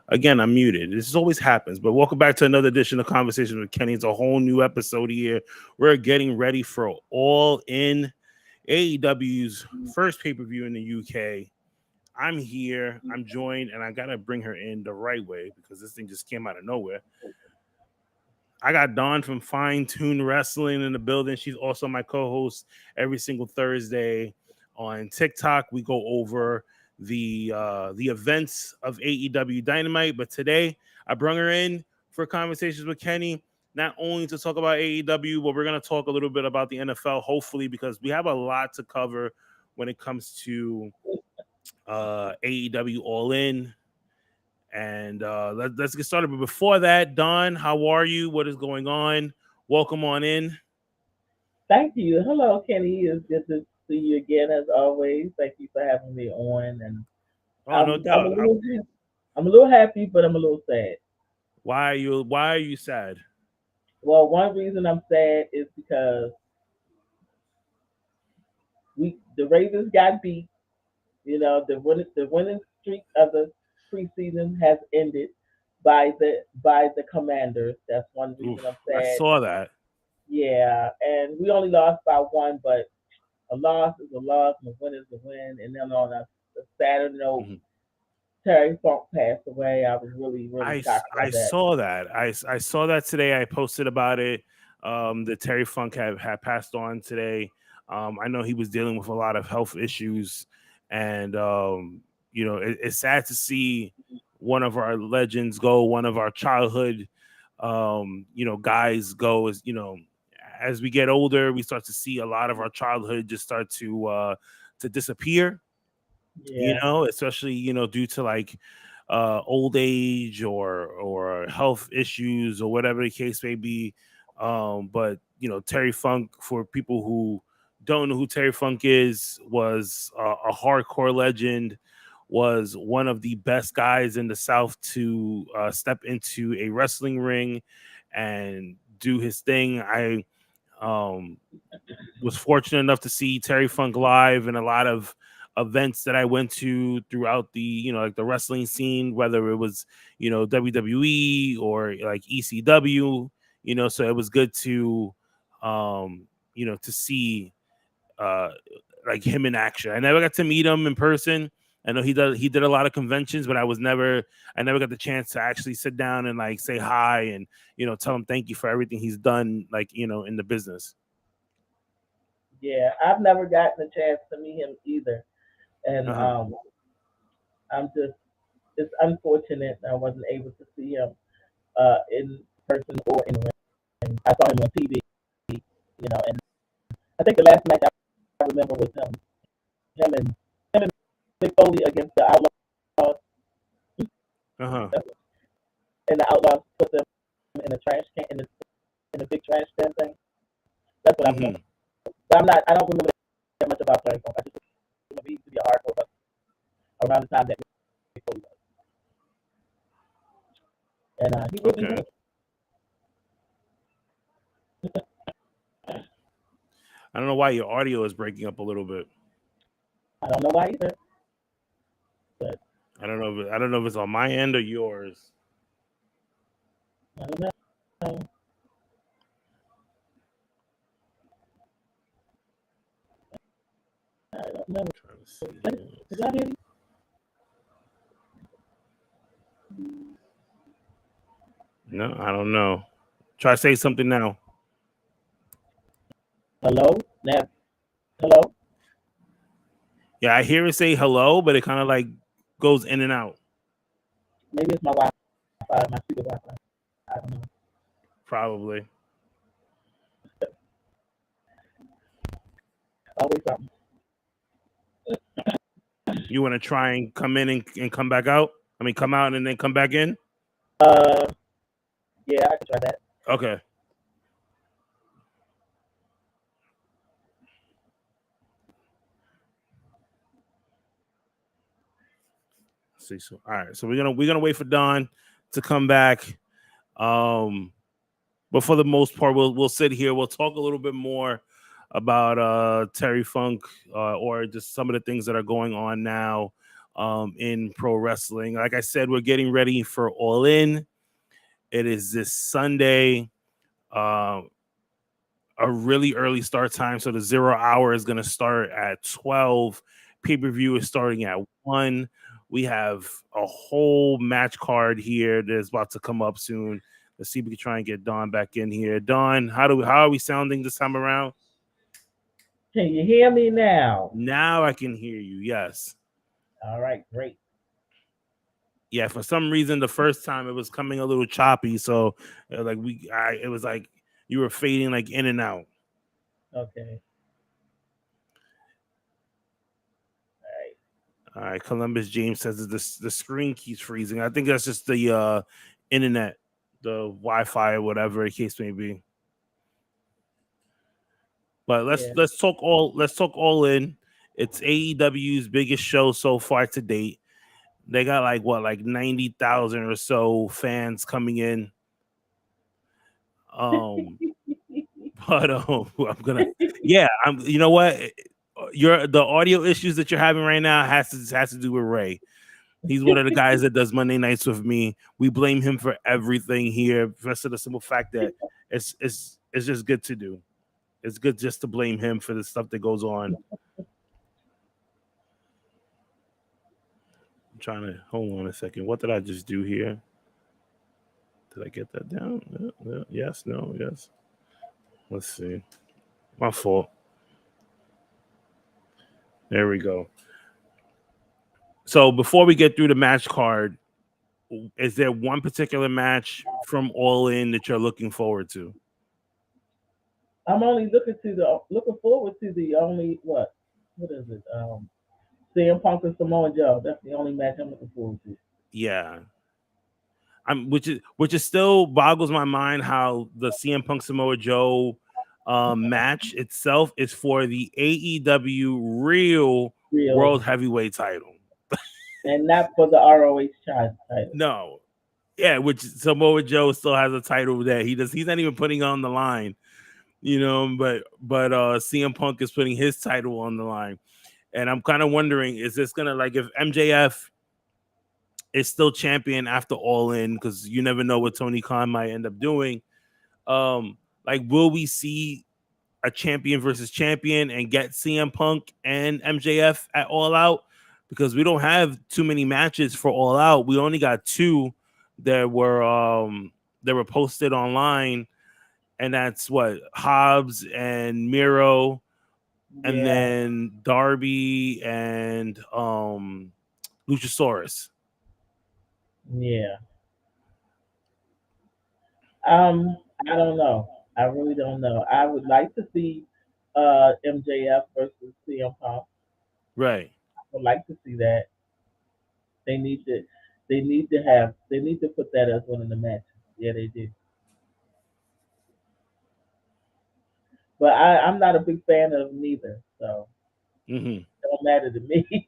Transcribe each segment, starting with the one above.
Again, I'm muted. This always happens, but welcome back to another edition of Conversations with Kenny. It's a whole new episode here. We're getting ready for All In, AEW's first pay-per-view in the UK. I'm here. I'm joined, and I got to bring her in the right way because this thing just came out of nowhere. I got Dawn from Fine Tune Wrestling in the building. She's also my co-host every single Thursday on TikTok. We go over the events of AEW Dynamite, but today I brought her in for Conversations with Kenny, not only to talk about AEW, but we're going to talk a little bit about the NFL, hopefully, because we have a lot to cover when it comes to AEW All In. And let's get started. But before that, Don, how are you? What is going on? Welcome on in. Thank you. Hello, Kenny. It's good to see you again as always. Thank you for having me on. And Oh, no I'm doubt. a little happy, but I'm a little sad. Why are you sad? Well, one reason I'm sad is because the Ravens got beat. You know, the winning streak of the preseason has ended by the Commanders. That's one reason Oof, I'm I sad. saw that. Yeah, and we only lost by one, but a loss is a loss, and a win is a win. And then on a Saturday note, Mhm. Terry Funk passed away. I was really, really shocked by I that. saw that. I saw that today. I posted about it. The Terry Funk had passed on today. I know he was dealing with a lot of health issues, and it's sad to see one of our legends go, one of our childhood, guys go. As as we get older, we start to see a lot of our childhood just start to disappear. Yeah, Especially due to like old age or health issues or whatever the case may be. But Terry Funk, for people who don't know who Terry Funk is, was a hardcore legend, was one of the best guys in the South to step into a wrestling ring and do his thing. I um was fortunate enough to see Terry Funk live in a lot of events that I went to throughout the, like the wrestling scene, whether it was, WWE or like ECW, so it was good to, to see, uh, like him in action. I never got to meet him in person. I know he did a lot of conventions, but I never got the chance to actually sit down and like say hi and, tell him thank you for everything he's done, like, in the business. yeah. I've never gotten a chance to meet him either, and Uh-huh. I'm just it's unfortunate I wasn't able to see him in person or in the ring. I saw him on TV, and I think the last match I remember was him and Mick Foley against the Outlaws, Uh-huh. and the Outlaws put them in a trash can in a big trash can thing. That's what I Mm-hmm. remember. But I don't remember that much about Terry Funk. I just remember he used to be a hardcore wrestler around the time that Mick Foley was, and he really Okay. good. I don't know why your audio is breaking up a little bit. I don't know why either, but I don't know if it's on my end or yours. I don't know. I don't know. Trying to see here. Is that it? No, I don't know. Try to say something now. Hello? Now, hello? Yeah, I hear it say hello, but it kind of like goes in and out. Maybe it's my Wi-Fi, my stupid Wi-Fi. I don't know. Probably. Always something. You want to try and come in and come back out? I mean, come out and then come back in? Uh, yeah, I can try that. Okay. Let's see. So, all right. So we're gonna wait for Don to come back. Um, but for the most part, we'll sit here. We'll talk a little bit more about Terry Funk or just some of the things that are going on now in pro wrestling. Like I said, we're getting ready for All In. It is this Sunday. Uh, a really early start time. So the 0 hour is going to start at 12. Pay per view is starting at 1. We have a whole match card here that's about to come up soon. Let's see if we can try and get Dawn back in here. Dawn, how are we sounding this time around? Can you hear me now? Now I can hear you. Yes. All right, great. Yeah, for some reason the first time it was coming a little choppy, so it was like you were fading like in and out. Okay. All right. All right, Columbus James says that the screen keeps freezing. I think that's just the internet, the Wi-Fi or whatever the case may be. But Yeah. let's talk all in. It's AEW's biggest show so far to date. They got like 90,000 or so fans coming in. Um, but I'm gonna yeah, I'm you know what? The audio issues that you're having right now has to do with Ray. He's one of the guys that does Monday nights with me. We blame him for everything here. Just for the simple fact that it's just good to do. It's good just to blame him for the stuff that goes on. I'm trying to hold on a second. What did I just do here? Did I get that down? Yes, no, yes. Let's see. My fault. There we go. So before we get through the match card, is there one particular match from All In that you're looking forward to? I'm only looking forward to the only what is it? CM Punk and Samoa Joe. That's the only match I'm looking forward to. Yeah. Which is still boggles my mind how the CM Punk Samoa Joe match itself is for the AEW real Real world heavyweight title. and not for the ROH title. No. Yeah, which Samoa Joe still has a title that he's not even putting on the line, but CM Punk is putting his title on the line. And I'm kind of wondering, is this gonna like if MJF is still champion after All In, because you never know what Tony Khan might end up doing. Like, will we see a champion versus champion and get CM Punk and MJF at All Out? Because we don't have too many matches for All Out. We only got 2 that were posted online, and that's what Hobbs and Miro, and Yeah, then Darby and Luchasaurus. yeah. I don't know. I really don't know. I would like to see MJF versus CM Punk. Right. I would like to see that. They need to they need to put that as one of the matches. Yeah, they do. But I'm not a big fan of neither, so Mm-hmm. it don't matter to me.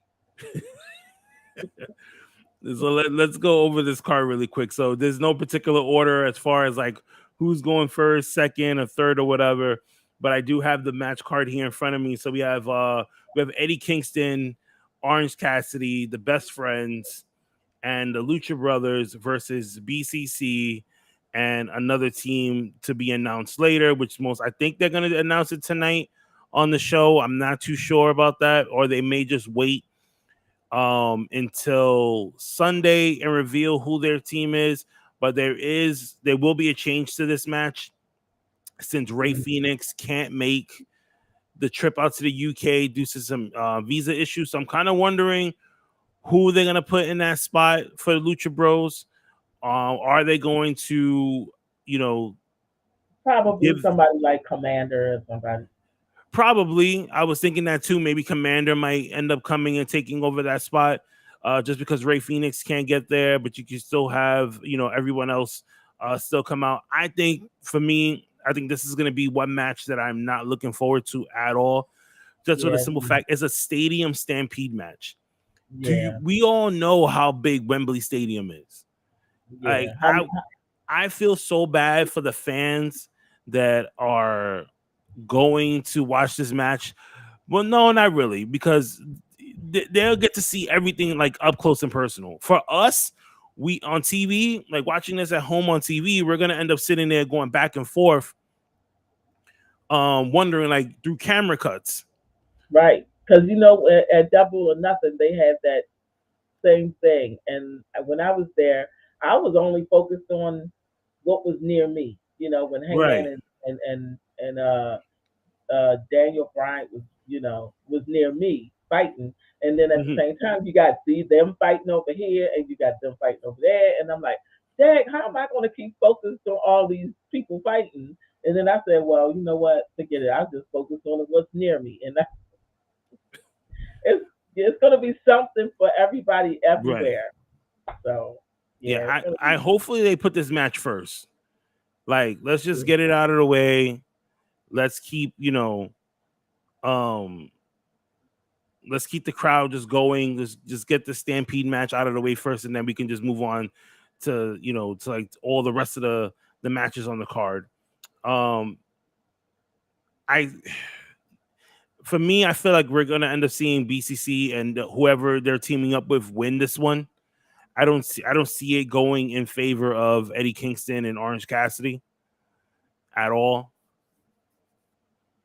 So let's go over this card really quick. So there's no particular order as far as like who's going first, second, or third, or whatever. But I do have the match card here in front of me. So we have Eddie Kingston, Orange Cassidy, the Best Friends, and the Lucha Brothers versus BCC and another team to be announced later. Which most I think they're going to announce it tonight on the show. I'm not too sure about that, or they may just wait until Sunday and reveal who their team is. But there will be a change to this match since Ray Phoenix can't make the trip out to the UK due to some visa issues. So I'm kind of wondering who they're gonna put in that spot for the Lucha Bros. Are they going to, you know, Probably give somebody like Commander or somebody. Probably. I was thinking that too. Maybe Commander might end up coming and taking over that spot, just because Ray Phoenix can't get there, but you can still have, everyone else still come out. I think for me, I think this is going to be one match that I'm not looking forward to at all. Just for the Yeah, simple fact, it's a stadium stampede match. yeah, We all know how big Wembley Stadium is. Like yeah. How many? I feel so bad for the fans that are going to watch this match. Well, no, not really, because they'll get to see everything like up close and personal. For us, we on TV, like watching this at home on TV, we're gonna end up sitting there going back and forth, wondering like through camera cuts. Right. Because at Double or Nothing, they had that same thing. And when I was there, I was only focused on what was near me. When Hangman Right. and Daniel Bryant was near me fighting, and then at the Hmm. same time you got see them fighting over here, and you got them fighting over there, and I'm like, Dang, how am I going to keep focused on all these people fighting? And then I said, well, you know what? Forget it. I'll just focus on what's near me, and it's it's going to be something for everybody Right. everywhere. So Yeah. yeah, it's going to I be. hopefully they put this match first. Like, let's just Yeah. get it out of the way. Let's keep, um, let's keep the crowd just going. Let's just get the Stampede match out of the way first, and then we can just move on to to like all the rest of the matches on the card. Um, I For me, I feel like we're gonna end up seeing BCC and whoever they're teaming up with win this one. I don't see it going in favor of Eddie Kingston and Orange Cassidy at all.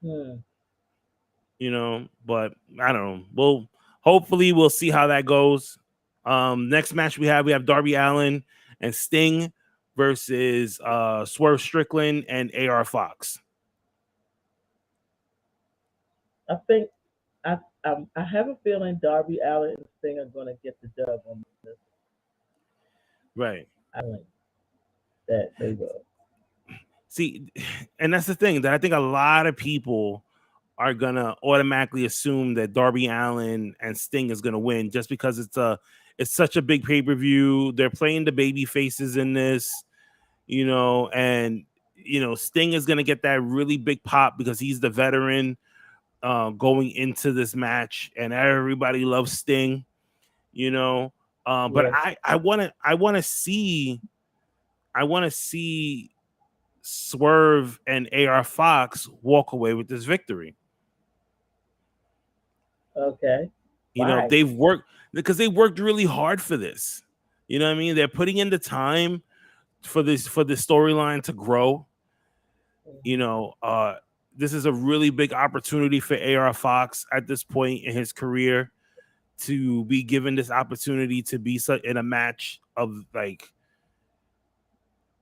Hmm. But I don't know. Hopefully we'll see how that goes. Next match we have Darby Allin and Sting versus Swerve Strickland and AR Fox. I think I have a feeling Darby Allin and Sting are going to get the dub on this. Right. I think that they will. See, and that's the thing that I think a lot of people are gonna automatically assume that Darby Allin and Sting is gonna win just because it's such a big pay-per-view. They're playing the baby faces in this, and Sting is gonna get that really big pop because he's the veteran going into this match, and everybody loves Sting, you know. But Yeah. I wanna see Swerve and AR Fox walk away with this victory. Okay. Why? They've worked because they worked really hard for this. You know what I mean? They're putting in the time for this storyline to grow. You Hmm. know, this is a really big opportunity for AR Fox at this point in his career to be given this opportunity to be in a match of like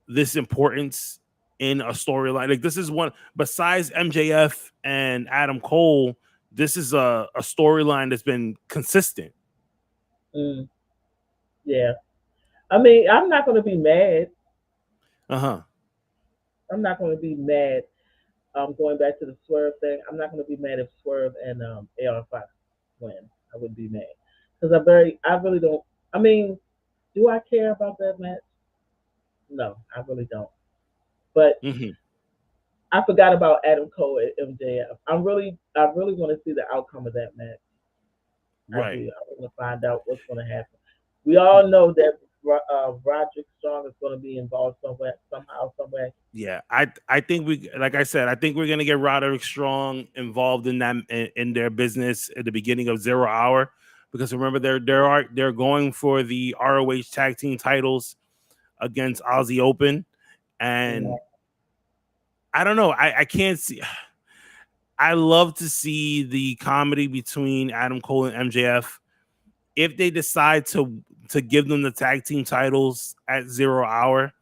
this importance in a storyline. Like this is one besides MJF and Adam Cole. This is a storyline that's been consistent. Mm, yeah. I mean, I'm not going to be mad. Uh huh. I'm not going to be mad. Going back to the Swerve thing, I'm not going to be mad if Swerve and AR Fox win. I wouldn't be mad because I really don't. I mean, do I care about that match? No, I really don't. But Hmm. I forgot about Adam Cole and MJF. I really want to see the outcome of that match. I Right. do. I want to find out what's going to happen. We all know that Roderick Strong is going to be involved somewhere, somehow, somewhere. Yeah. I think like I said, I think we're gonna get Roderick Strong involved in that in their business at the beginning of Zero Hour. Because remember they're going for the ROH tag team titles against Aussie Open. And Yeah. I don't know. I can't see. I love to see the comedy between Adam Cole and MJF. If they decide to give them the tag team titles at Zero Hour,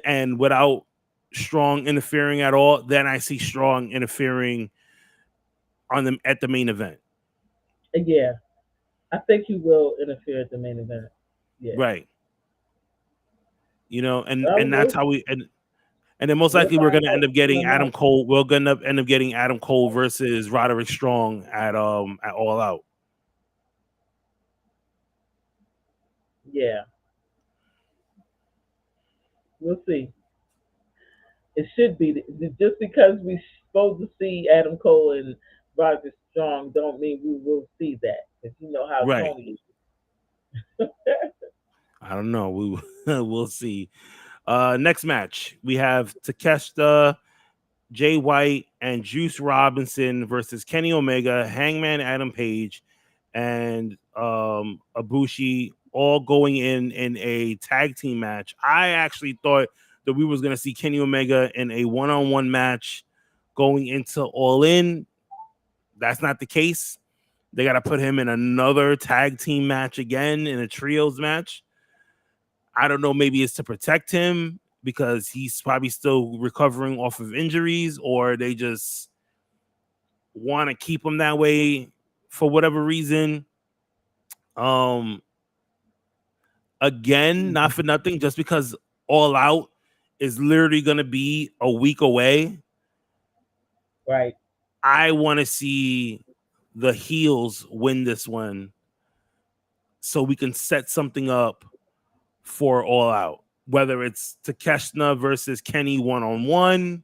and without Strong interfering at all, then I see Strong interfering on them at the main event. Yeah. I think he will interfere at the main event. Yeah. Right. And Well, that's how and then most we'll likely we're find gonna end out up getting in a Adam month. Cole. We're gonna end up getting Adam Cole versus Roderick Strong at All Out. Yeah. We'll see. It should be just because we're supposed to see Adam Cole and Roger Strong don't mean we will see that. Because you know how Right. Tony is. I don't know. We'll see. Next match we have Takeshita, Jay White, and Juice Robinson versus Kenny Omega, Hangman Adam Page, and Ibushi, all going in a tag team match. I actually thought that we was gonna see Kenny Omega in a one-on-one match going into All In. That's not the case. They got to put him in another tag team match again in a trios match. I don't know. Maybe it's to protect him because he's probably still recovering off of injuries, or they just want to keep him that way for whatever reason. Um, Again, not for nothing, just because All Out is literally going to be a week away. Right. I want to see the heels win this one so we can set something up for All Out, whether it's Takeshita versus Kenny one-on-one,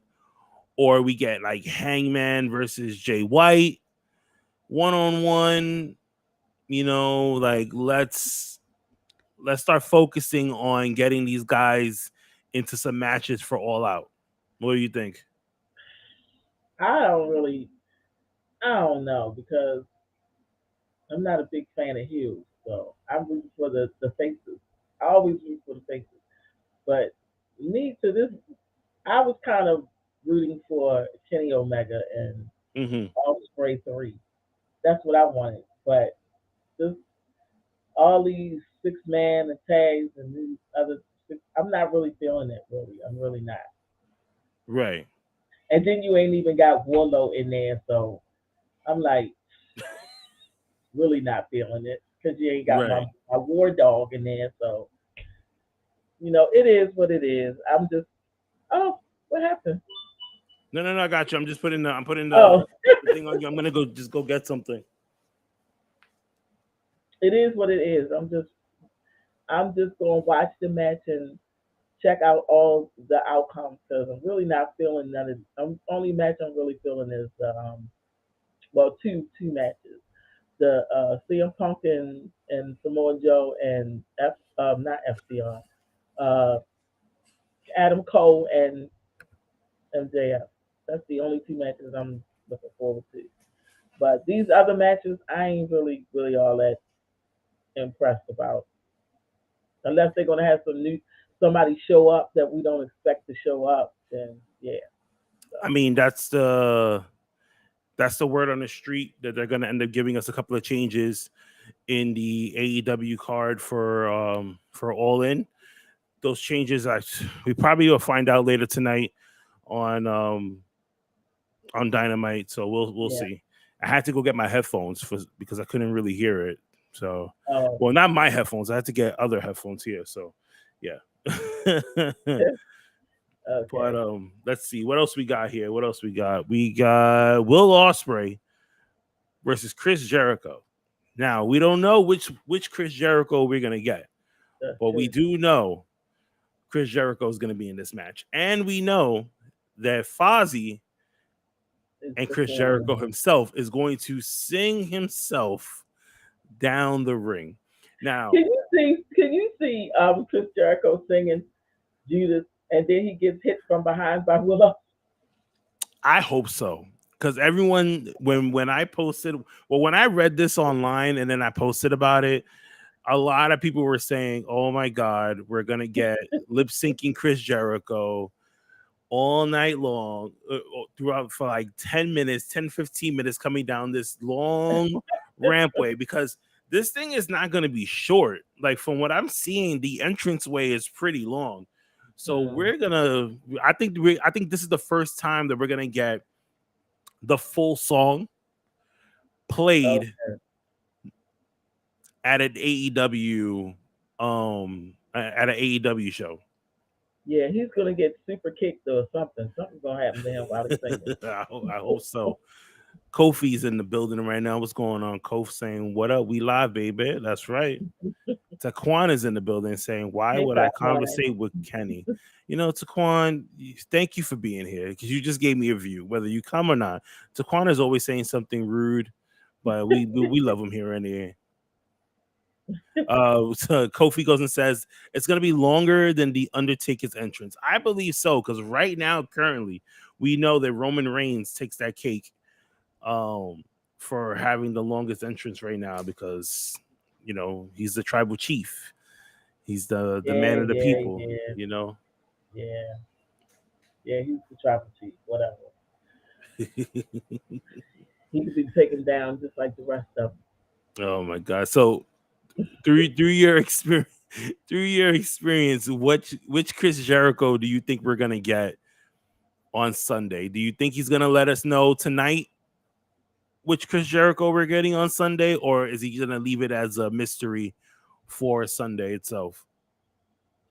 or we get like Hangman versus Jay White one-on-one. Like let's start focusing on getting these guys into some matches for All Out. What do you think? I don't really, I don't know because I'm not a big fan of heels, so I'm rooting for the faces. I always root for the faces, but me to this, I was kind of rooting for Kenny Omega and Mm-hmm. Ospreay 3. That's what I wanted, but just all these 6 man and tags and these other six, I'm not really feeling it. Really, I'm really not. Right. And then you ain't even got Warlow in there, so I'm like really not feeling it because you ain't got Right. my war dog in there. So it is what it is. I'm just, oh, what happened? No, no, no. I got you. I'm putting Oh, the thing on you. I'm gonna go get something. it is what it is. I'm just gonna watch the match and check out all the outcomes because I'm really not feeling none of. Only match I'm really feeling is well, two matches. The CM Punk and Samoa Joe and not FCR, uh Adam Cole and MJF. That's the only 2 matches I'm looking forward to. But these other matches, I ain't really all that impressed about. Unless they're gonna have somebody show up that we don't expect to show up, then yeah. I So mean, that's the word on the street that they're gonna end up giving us a couple of changes in the AEW card for All In. Those changes, we probably will find out later tonight on Dynamite. So we'll yeah. see. I had to go get my headphones because I couldn't really hear it. So, Oh, well, not my headphones. I had to get other headphones here. So, yeah. But okay. let's see what else we got here. What else we got? We got Will Ospreay versus Chris Jericho. Now we don't know which Chris Jericho we're gonna get, That's but we true. do know Chris Jericho is gonna be in this match, and we know that Fozzy It's and Chris performing. Jericho himself is going to sing himself down the ring. Now, Can you see Chris Jericho singing Judas and then he gets hit from behind by Willow? I hope so. Because everyone, when I posted, well, when I read this online and then I posted about it, a lot of people were saying, "Oh my God, we're gonna get lip syncing Chris Jericho all night long throughout for like 10 minutes, 10, 15 minutes coming down this long rampway because this thing is not going to be short. Like from what I'm seeing, the entranceway is pretty long. So Hmm. I think this is the first time that we're going to get the full song played Okay. at an AEW at an AEW show. Yeah, he's gonna get super kicked or something. Something's gonna happen to him while he's singing. I hope so. Kofi's in the building right now. What's going on? Kofi saying, "What up? We live, baby." That's right. Taquan is in the building saying, "Why Hey, would I Taquan. conversate with Kenny?" Taquan, thank you for being here because you just gave me a view, whether you come or not. Taquan is always saying something rude, but we love him here in the so Kofi goes and says it's going to be longer than the Undertaker's entrance. I believe so because right now, currently, we know that Roman Reigns takes that cake um, for having the longest entrance right now because he's the tribal chief. He's the Yeah, man of the yeah, people. yeah, You know. yeah, yeah. He's the tribal chief. Whatever. He could be taken down just like the rest of Oh my god! So through your experience, through your experience, which Chris Jericho do you think we're gonna get on Sunday? Do you think he's gonna let us know tonight which Chris Jericho we're getting on Sunday, or is he gonna leave it as a mystery for Sunday itself?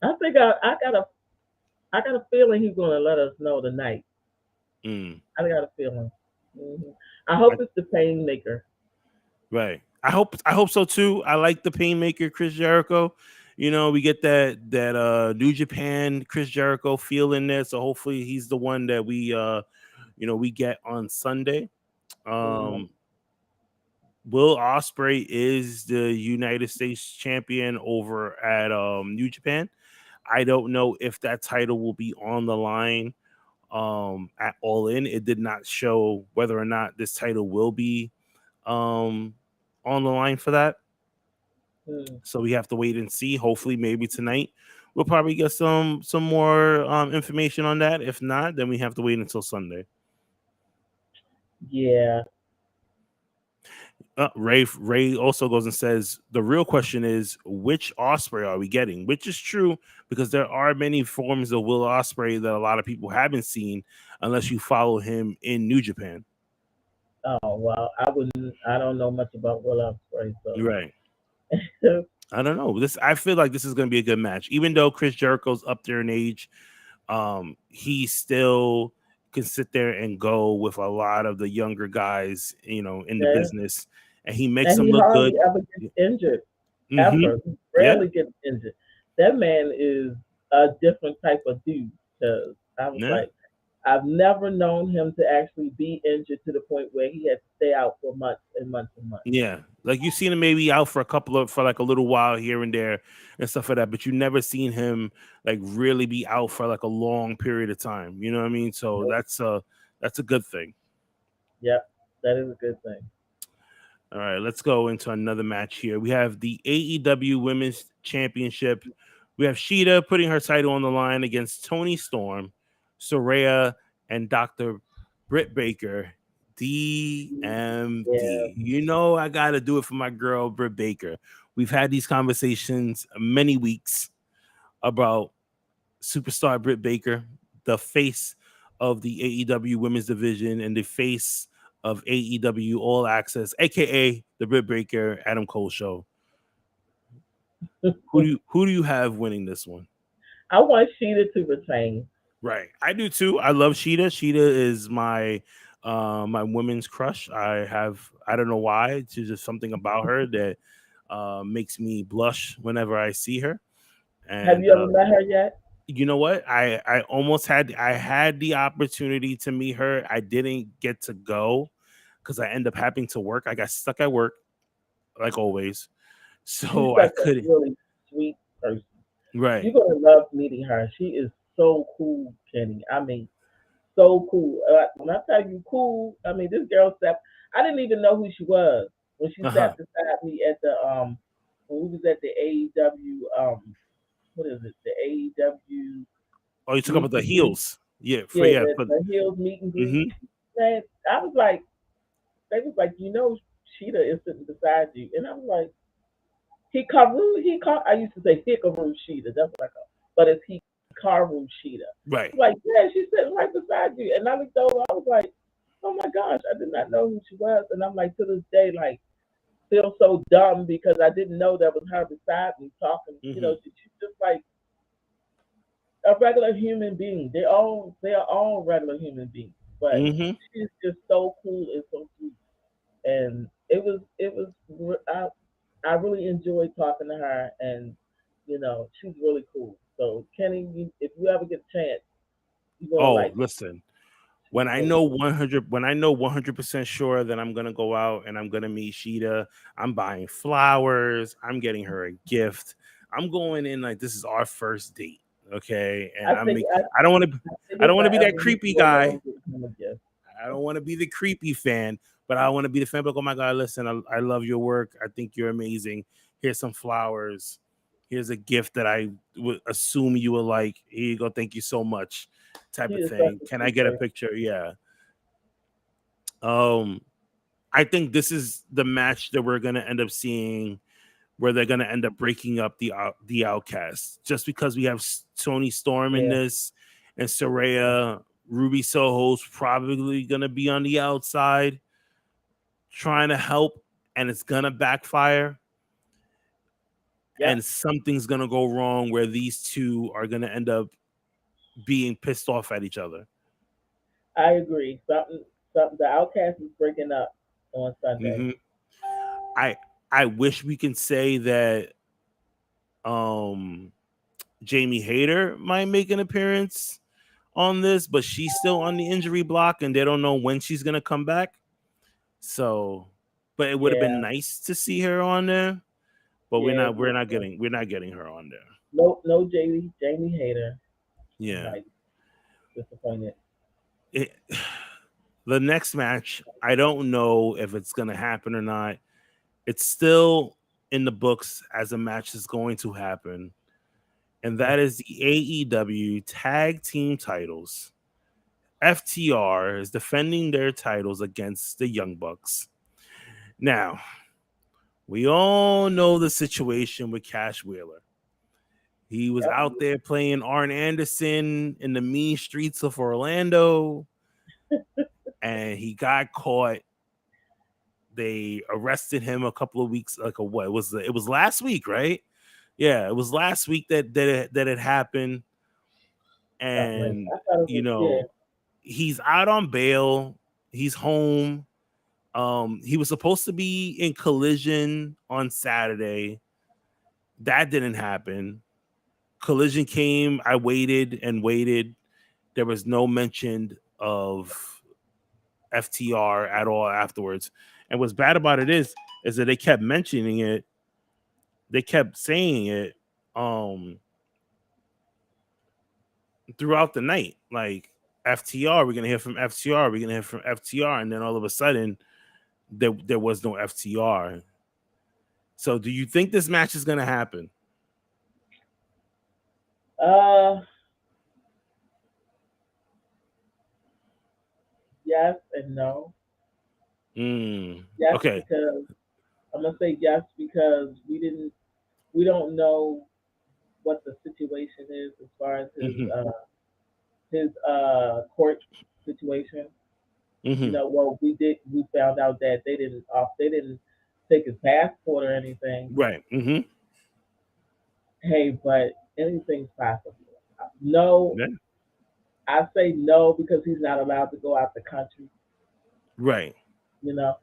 them. I think I got a feeling he's gonna let us know tonight. Mm. I got a feeling. hmm I hope it's the Painmaker. Right. I hope so too. I like the Painmaker Chris Jericho. We get that New Japan Chris Jericho feel in there. So hopefully he's the one that we get on Sunday. Mm, Um Will Osprey is the United States champion over at New Japan. I don't know if that title will be on the line at All In. It did not show whether or not this title will be um on the line for that. mm. So we have to wait and see. Hopefully, maybe tonight we'll probably get some more information on that. If not, then we have to wait until Sunday. Yeah. Ray also goes and says the real question is which Osprey are we getting? Which is true because there are many forms of Will Osprey that a lot of people haven't seen unless you follow him in New Japan. Oh well, I wouldn't. I don't know much about Will Ospreay, so Right. I don't know. I feel like this is going to be a good match, even though Chris Jericho's up there in age. He still can sit there and go with a lot of the younger guys, in the yeah. business, and he makes And them he look good. hardly ever gets injured. Hmm. Ever. He Yeah, rarely gets injured. That man is a different type of dude. Because I was yeah, like, I've never known him to actually be injured to the point where he had to stay out for months and months and months. yeah. Like you've seen him maybe out for like a little while here and there and stuff like that, but you never seen him like really be out for like a long period of time. You know what I mean? So Nope. that's a good thing. Yep, that is a good thing. All right, let's go into another match here. We have the AEW Women's Championship. We have Sheeta putting her title on the line against Tony Storm, Soraya, and Dr. Britt Baker, Yeah. DMD. I got to do it for my girl, Britt Baker. We've had these conversations many weeks about superstar Britt Baker, the face of the AEW women's division and the face of AEW All Access, aka the Britt Baker Adam Cole show. Who do you have winning this one? I want Sheeta to retain. Right, I do too. I love Sheeta. Sheeta is my women's crush. I don't know why. It's just something about her that makes me blush whenever I see her. Have And you ever met her yet? you know what? I had the opportunity to meet her. I didn't get to go because I ended up having to work. I got stuck at work like always. She's So I such a couldn't. really sweet person. Right. You're gonna love meeting her. She is so cool, Kenny. I mean, so cool. When I tell you cool, I mean this girl sat. I didn't even know who she was when she Uh-huh. sat beside me at the when we was at the AEW what is it, the AEW Oh, you talk meet about the and greet. heels. Yeah, Yeah, yeah, but the Hills meet and greet. hmm Man, I was like, they was like, Sheeta is sitting beside you, and I was like, I used to say Hikaru Sheeta. That's what I call, but it's Hikaru Sheeta. right. Like, yeah, she's sitting right beside you, and I looked over. I was like, oh my gosh, I did not know who she was, and I'm like, to this day, like, feel so dumb because I didn't know that was her beside me talking. Hmm. She's just like a regular human being. They are all regular human beings, but Hmm. she's just so cool and so sweet. And I really enjoyed talking to her, and she's really cool. So Kenny, if you ever get a chance, you're gonna Oh, like her. listen. She's When I really know cool. 100% sure that I'm gonna go out and I'm gonna meet Sheeta, I'm buying flowers. I'm getting her a gift. I'm going in like this is our first date. Okay, and I think I don't want to I think I don't if want to I be ever that meet creepy you, guy. I'll give him a gift. I don't want to be the creepy fan, but I want to be the fan. Like, oh my god, listen, I love your work. I think you're amazing. Here's some flowers. Here's a gift that I would assume you will like. Here you go. Thank you so much. She Type of is such thing. a Can I sweet get a person. picture? Yeah. Um, I think this is the match that we're gonna end up seeing where they're gonna end up breaking up the Outcasts, just because we have Tony Storm in Yeah, this and Saraya. Ruby Soho's probably gonna be on the outside trying to help, and it's gonna backfire, yep. and something's gonna go wrong where these two are gonna end up being pissed off at each other. I agree. Something. The Outcast is breaking up on Sunday. hmm I I wish we can say that um Jamie Hayter might make an appearance on this, but she's still on the injury block and they don't know when she's gonna come back. So, but it would have been Yeah, nice to see her on there. But we're yeah. not we're not getting we're not getting her on there. No, Jamie Hader. I'm Yeah. like disappointed. It, the next match, I don't know if it's gonna happen or not. It's still in the books as a match is going to happen, and Mm, that is the AEW Tag Team Titles. FTR is defending their titles against the Young Bucks. Now, we all know the situation with Cash Wheeler. He was yep. out there playing Arn Anderson in the mean streets of Orlando, and he got caught. They arrested him a couple of weeks, like a what was it was last week, right? Yeah, it was last week that it happened, Something like and I thought it you was. Yeah, know he's out on bail. He's home. He was supposed to be in Collision on Saturday. That didn't happen. Collision came. I waited and waited. There was no mention of FTR at all afterwards. And what's bad about it is that they kept mentioning it. They kept saying it um throughout the night. Like FTR, we're gonna hear from FTR, we're gonna hear from FTR, and then all of a sudden there was no FTR. So do you think this match is gonna happen? uh, yes and no. Yes, Okay. because I'm gonna say yes because we don't know what the situation is as far as hmm his court situation. You hmm know, well we found out that they didn't take his passport or anything. Right. Hey, but anything's possible. No, Yeah. I say no because he's not allowed to go out the country. Right. You know,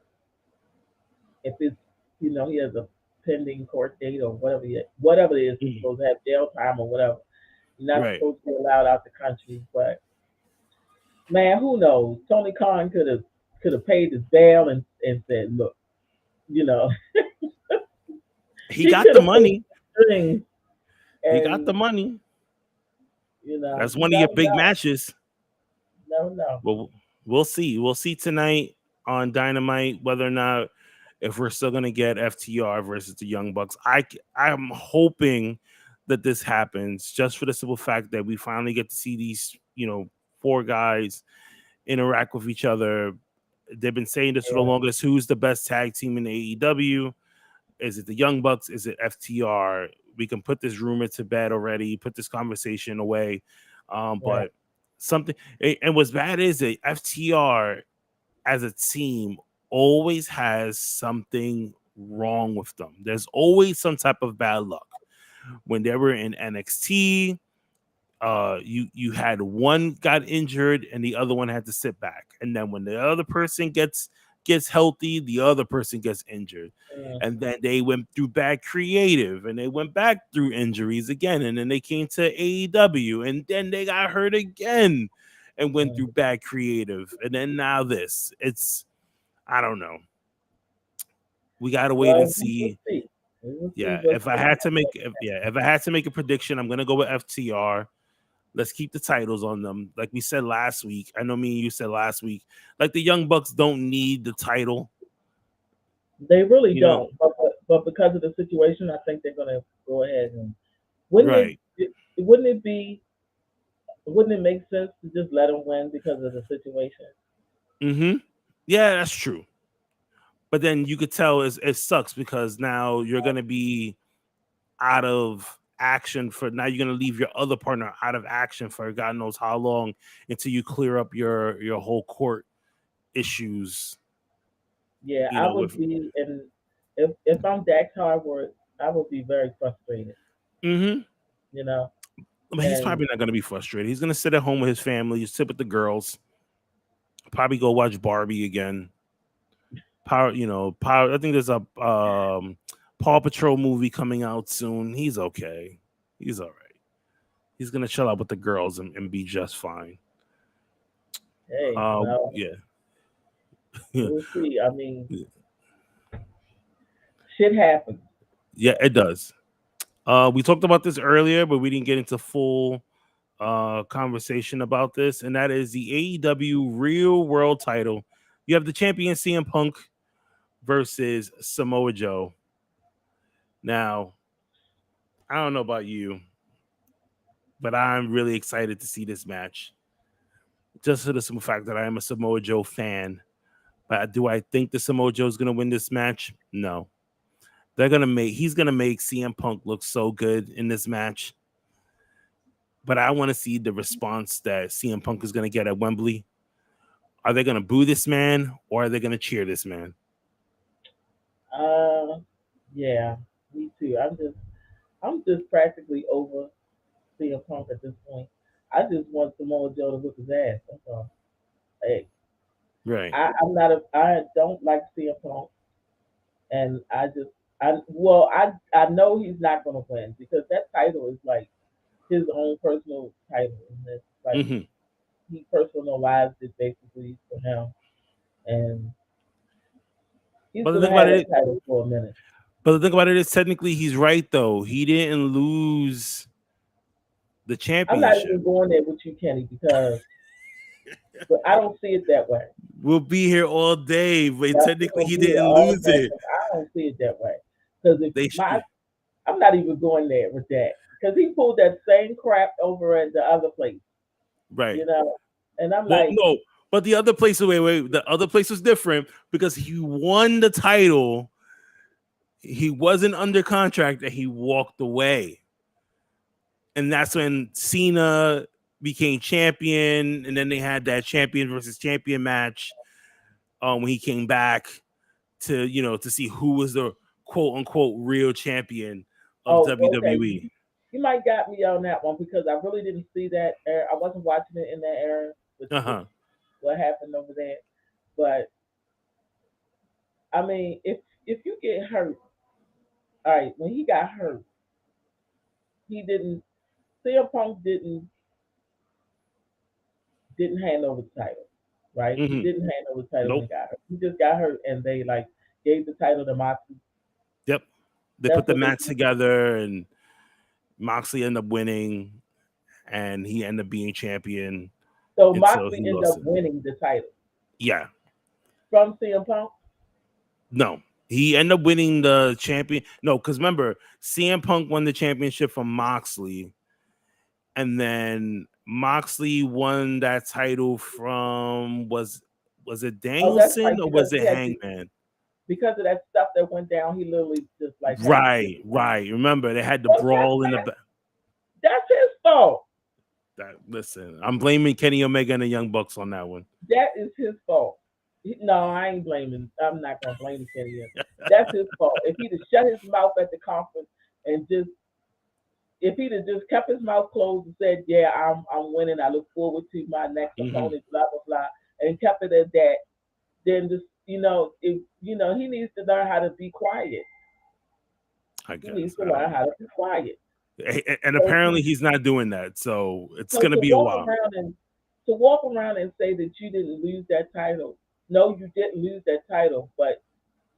if it's he has a pending court date or whatever it is, he's Mhm. supposed to have jail time or whatever. You're not Right. supposed to be allowed out the country. But man, who knows? Tony Khan could have paid his bail and said, look, you know, He he got could the have pulled money. the strings He got the and money. That's you one of your never big know. matches. Never know. Well, we'll see. We'll see tonight on Dynamite whether or not if we're still gonna get FTR versus the Young Bucks. I'm hoping that this happens just for the simple fact that we finally get to see these four guys interact with each other. They've been saying this for the Yeah, longest. Who's the best tag team in AEW? Is it the Young Bucks? Is it FTR? We can put this rumor to bed already, put this conversation away. right. But something, and what's bad is that FTR as a team always has something wrong with them. There's always some type of bad luck. When they were in NXT, you had one got injured and the other one had to sit back, and then when the other person gets healthy, the other person gets injured, Mm, and then they went through bad creative and they went back through injuries again, and then they came to AEW and then they got hurt again and went mm. through bad creative, and then now this. It's I don't know. We gotta wait and Well, we will see. see. We will see Yeah, what's going to happen. if I had to make a prediction, I'm gonna go with FTR. Let's keep the titles on them. Like we said last week. I know me and you said last week. Like the Young Bucks don't need the title. They really You know, don't, but because of the situation, I think they're going to go ahead and wouldn't right? wouldn't it be wouldn't it make sense to just let them win because of the situation? Mm-hmm. Yeah, that's true. But then you could tell it sucks because now you're gonna be out of action for now. You're gonna leave your other partner out of action for God knows how long until you clear up your whole court issues. Yeah, You I know, would with be, and if I'm Dax Harwood, I would be very frustrated. mm-hmm. You know, But he's and probably not gonna be frustrated. He's gonna sit at home with his family, sit with the girls, probably go watch Barbie again. Power, Power. I think there's a Paw Patrol movie coming out soon. He's okay. He's all right. He's gonna chill out with the girls and be just fine. hey, well, Yeah, we'll see. I mean, shit happens. yeah, So it does. We talked about this earlier, but we didn't get into full conversation about this, and that is the AEW Real World Title. You have the champion CM Punk versus Samoa Joe. Now, I don't know about you, but I'm really excited to see this match. Just for the simple fact that I am a Samoa Joe fan. But do I think the Samoa Joe is going to win this match? No. He's gonna make CM Punk look so good in this match. But I want to see the response that CM Punk is gonna get at Wembley. Are they gonna boo this man or are they gonna cheer this man? uh, yeah, me too. I'm just practically over CM Punk at this point. I just want Samoa Joe to whip his ass. That's all. Hey, Right. I don't like CM Punk, and I know he's not gonna win because that title is like his own personal title, and it's like Hmm. he personalized it basically for him, and he's But the gonna thing about have that it, title for a minute. but the thing about it is technically he's right though. He didn't lose the I'm not championship. even going there with you, Kenny, because but I don't see it that way. We'll be here all day, but That's technically gonna he be here didn't all lose day it. because I don't see it that way. Because if They my, should, I'm not even going there with that because he pulled that same crap over at the other place, right. you know, and I'm Well, like, no, but the other place, wait, the other place was different because he won the title. He wasn't under contract and he walked away. And that's when Cena became champion. And then they had that champion versus champion match when he came back to see who was the quote unquote real champion of oh, okay, WWE. you might got me on that one because I really didn't see that. I wasn't watching it in that era with Uh-huh. what happened over there. But I mean, if you get hurt, all right, when he got hurt, he didn't. CM Punk didn't hand over the title, right? He Hmm. didn't hand over the title when Nope. he got hurt. He just got hurt, and they like gave the title to Moxley. Yep. They put That's the what they match did. together and Moxley ended up winning and he ended up being champion So until Moxley he ended lost up it. winning the title Yeah. from CM Punk. No. He ended up winning the champion. No, because remember, CM Punk won the championship from Moxley, and then Moxley won that title from was it Oh, that's Danielson right, or because was it he had Hangman? because of that stuff that went down. He literally just like had to quit. Right, right. Remember they had the Well, brawl in the back. that's his fault. That listen, I'm blaming Kenny Omega and the Young Bucks on that one. That is his fault. No, I ain't blaming. I'm not gonna blame Kenny. That's his fault. If he'd have shut his mouth at the conference and just if he'd have just kept his mouth closed and said, "Yeah, I'm winning. I look forward to my next Hmm. opponent," blah blah blah, and kept it at that, then just he needs to learn how to be quiet. I He needs guess to I don't learn know. how to be quiet. And So apparently he's not doing that, so it's so gonna be a while. to walk around and say that you didn't lose that title. No, you didn't lose that title, but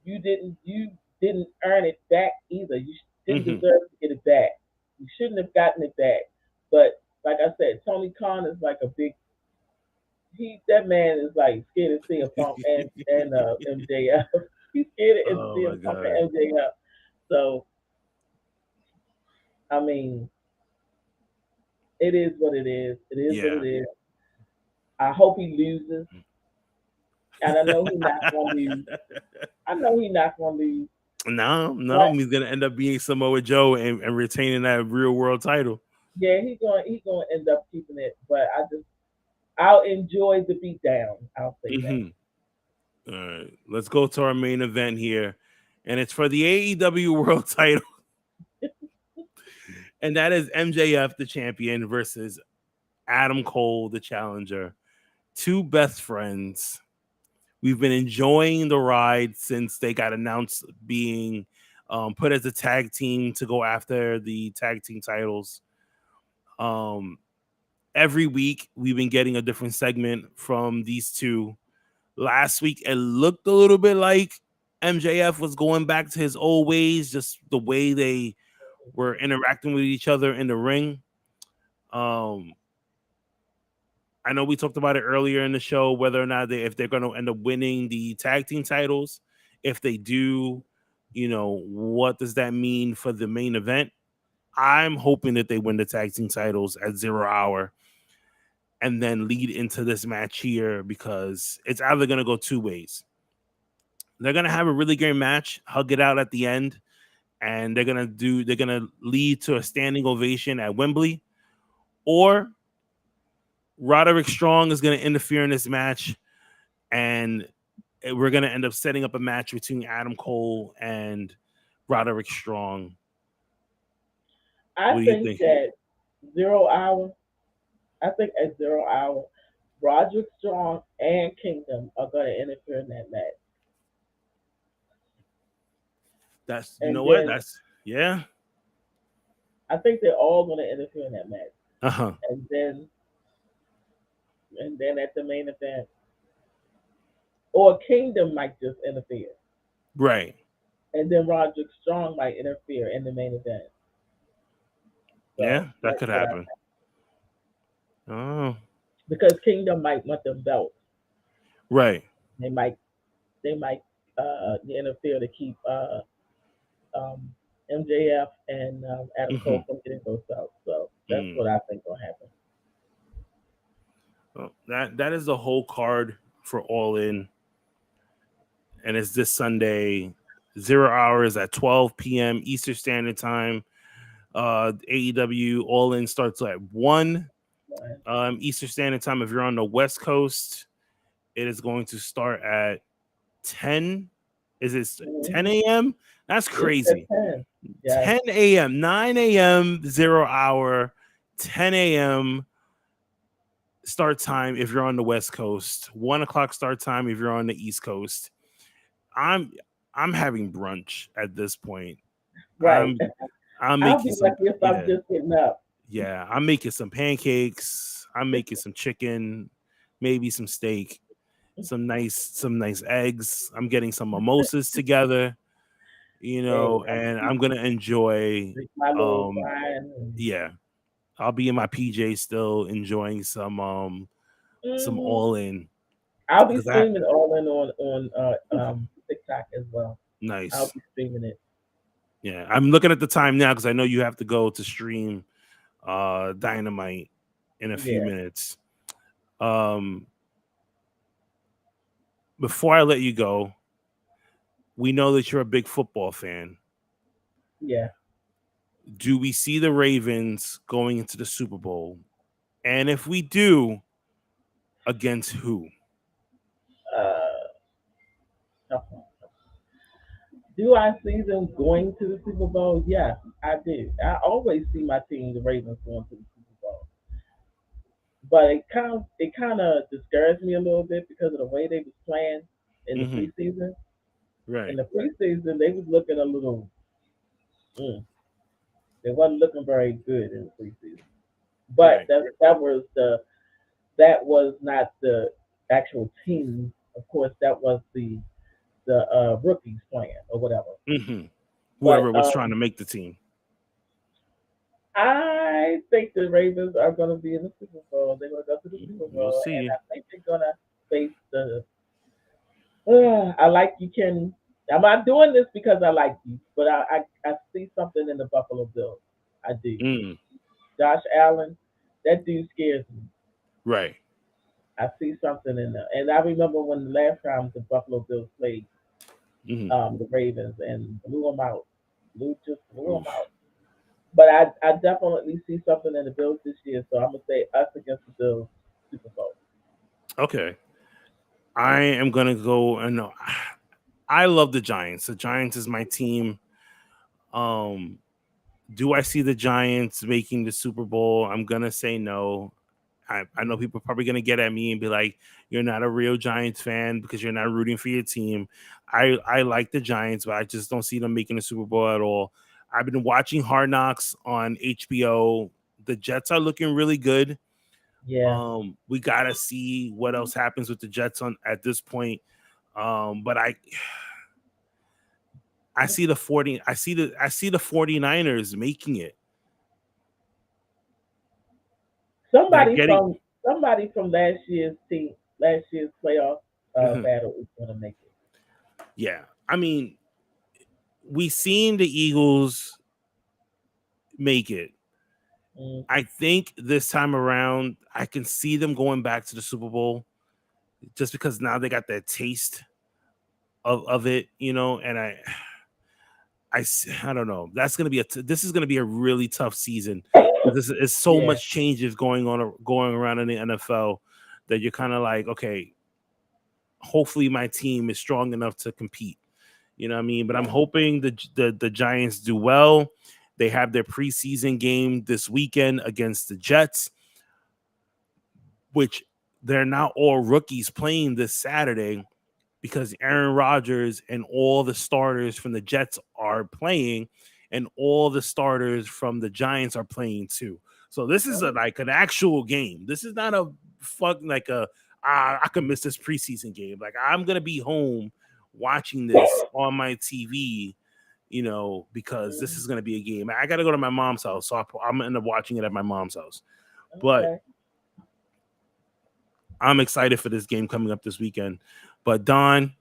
you didn't earn it back either. You didn't Hmm. deserve to get it back. You shouldn't have gotten it back. But like I said, Tony Khan is like a big that man is like scared to see him Punk and MJF. He's scared to Oh see my him Punk god. and MJF. So I mean, it is what it is. It is what Yeah. it is. I hope he loses, and I know he's not gonna lose. I know he's not gonna lose, No, no, but he's gonna end up being Samoa Joe and retaining that real world title. yeah, he's gonna end up keeping it. But I'll enjoy the beatdown. I'll say that. Hmm. All right, let's go to our main event here, and it's for the AEW World Title, and that is MJF, the champion, versus Adam Cole, the challenger. Two best friends. We've been enjoying the ride since they got announced being put as a tag team to go after the tag team titles. Um, every week we've been getting a different segment from these two. Last week it looked a little bit like MJF was going back to his old ways, just the way they were interacting with each other in the ring. Um, I know we talked about it earlier in the show whether or not if they're going to end up winning the tag team titles. If they do, what does that mean for the main event? I'm hoping that they win the tag team titles at 0 hour and then lead into this match here because it's either going to go two ways. They're going to have a really great match, hug it out at the end, and they're going to lead to a standing ovation at Wembley, or Roderick Strong is going to interfere in this match and we're going to end up setting up a match between Adam Cole and Roderick Strong. I What do you think think? that 0 hour. I think at 0 hour, Roderick Strong and Kingdom are going to interfere in that match, That's you and know what? then That's yeah. I think they're all going to interfere in that match, Uh-huh. and then at the main event, or Kingdom might just interfere, Right. and then Roderick Strong might interfere in the main event. So Yeah, that that's could what I happen. Oh. because Kingdom might want them belts. Right. They might interfere to keep um, MJF and Adam Hmm. Cole from getting those belts. So that's Mm. what I think will happen. Well, that is the whole card for All In, and it's this Sunday, 0 hours at 12 p.m. Eastern Standard Time. AEW All In starts at 1 Right. Eastern Standard Time. If you're on the West Coast, it is going to start at 10. Is it 10 Mm-hmm. a.m.? That's It's at crazy. 10. Yes. 10 a.m., 9 a.m., 0 hour, 10 a.m. start time if you're on the West Coast, 1 o'clock start time if you're on the East Coast. I'm I'm having brunch at this point. Right. I'm I'll making be some lucky if I'm yeah, just getting up. yeah. I'm making some pancakes. I'm making some chicken, maybe some steak, some nice eggs. I'm getting some mimosas together, Hey, I'll and be I'm gonna enjoy drink my little um wine. And, yeah. I'll be in my PJ still enjoying some hmm all in I'll be because I streaming all in on TikTok as well. I'll nice. be streaming it. Yeah, I'm looking at the time now because I know you have to go to stream Dynamite in a few Yeah, minutes. Um, before I let you go, we know that you're a big football fan. yeah. Do we see the Ravens going into the Super Bowl? And if we do, against who? Uh, do I see them going to the Super Bowl? Yes, I do. I always see my team, the Ravens, going to the Super Bowl. But it kind of discouraged me a little bit because of the way they was playing in the Hmm. preseason. In Right, the preseason, they was looking a little. Mm, they wasn't looking very good in the preseason. But right. that was not the actual team. Of course, that was the the rookies playing or whatever. Hmm. But Whoever was trying to make the team. I think the Ravens are going to be in the Super Bowl. They're going to go to the Super We'll Bowl, and see. I think they're going to face the. I like you, Kenny. I'm not doing this because I like you, but I see something in the Buffalo Bills. I do. Mm, Josh Allen, that dude scares me. right. I see something in there, and I remember when the last time the Buffalo Bills played Hmm. the Ravens and blew them out. Just blew them Oof. out. But I definitely see something in the Bills this year, so I'm gonna say us against the Bills Super Bowl. Okay. I am gonna go and I love the Giants. The Giants is my team. Um, do I see the Giants making the Super Bowl? I'm gonna say no. I know Mm, people are probably gonna get at me and be like, "You're not a real Giants fan because you're not rooting for your team." I like the Giants, but I just don't see them making the Super Bowl at all. I've been watching Hard Knocks on HBO. The Jets are looking really good. yeah, We gotta see what else happens with the Jets on at this point. But I see the 40 I see the 49ers making it. They're somebody getting from somebody from last year's playoff battle is gonna make it. yeah. I mean, we seen the Eagles make it. Mm, I think this time around I can see them going back to the Super Bowl just because now they got that taste of it, and I don't know. That's gonna be this is gonna be a really tough season because there's so yeah, much changes going around in the NFL that you're kind of like, okay, hopefully my team is strong enough to compete. You know what I mean? But I'm yeah. hoping the Giants do well. They have their preseason game this weekend against the Jets, which they're not all rookies playing this Saturday because Aaron Rodgers and all the starters from the Jets are playing, and all the starters from the Giants are playing too. So this is Oh, like an actual game. This is not a fuck like a I could miss this preseason game. Like I'm gonna be home watching this on my TV, because this mm, is gonna be a game. I got to go to my mom's house, so I'm gonna end up watching it at my mom's house. But okay. I'm excited for this game coming up this weekend. But Don,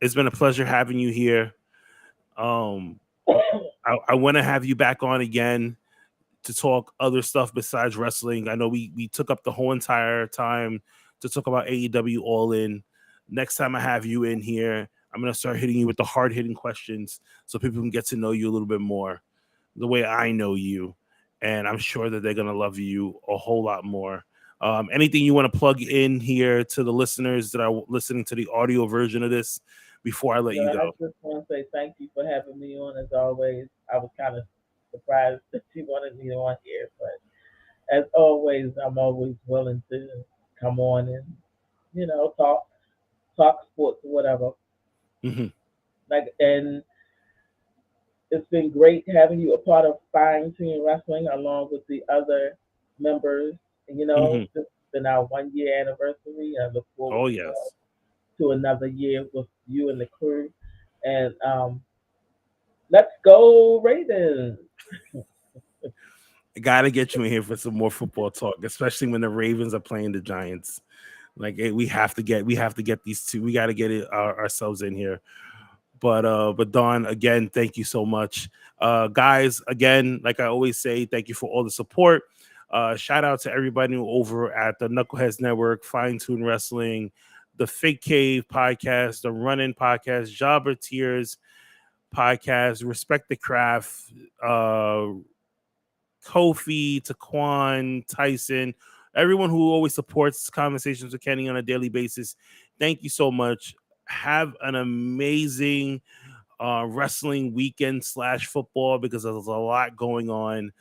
it's been a pleasure having you here. Um, I want to have you back on again to talk other stuff besides wrestling. I know we took up the whole entire time to talk about AEW All In. Next time I have you in here, I'm gonna start hitting you with the hard hitting questions so people can get to know you a little bit more, the way I know you, and I'm sure that they're gonna love you a whole lot more. Anything you want to plug in here to the listeners that are listening to the audio version of this before I let Well, you I go? just want to say thank you for having me on as always. I was kind of surprised that you wanted me on here, but as always, I'm always willing to come on and talk sports or whatever. Hmm. Like, and it's been great having you a part of Fine Tuning Wrestling along with the other members. And, Hmm. this has been our 1 year anniversary. I look forward Oh to yes. another year with you and the crew. And let's go Ravens. I gotta get you in here for some more football talk, especially when the Ravens are playing the Giants. Like we have to get these two. We got to get it ourselves in here. But Don, again, thank you so much. Guys, again, like I always say, thank you for all the support. Shout out to everybody over at the Knuckleheads Network, Fine Tune Wrestling, the Fake Cave podcast, the Running podcast, Jobber Tears podcast, Respect the Craft, Kofi, Taquan, Tyson, everyone who always supports Conversations with Kenny on a daily basis. Thank you so much. Have an amazing wrestling weekend slash football because there's a lot going on.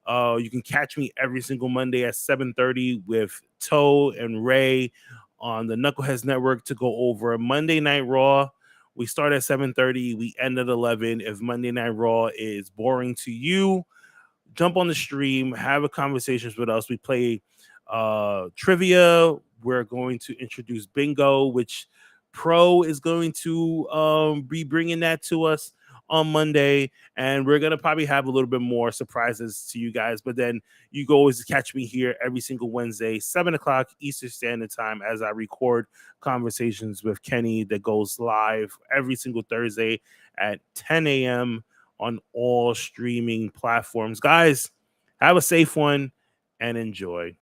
You can catch me every single Monday at 7:30 with Toe and Ray on the Knuckleheads Network to go over Monday Night Raw. We start at 7:30. We end at 11. If Monday Night Raw is boring to you, jump on the stream, have a conversations with us. We play trivia. We're going to introduce bingo, which Pro is going to be bringing that to us on Monday, and we're gonna probably have a little bit more surprises to you guys. But then you can always catch me here every single Wednesday, 7 o'clock Eastern Standard Time, as I record conversations with Kenny that goes live every single Thursday at 10 a.m. on all streaming platforms. Guys, have a safe one and enjoy.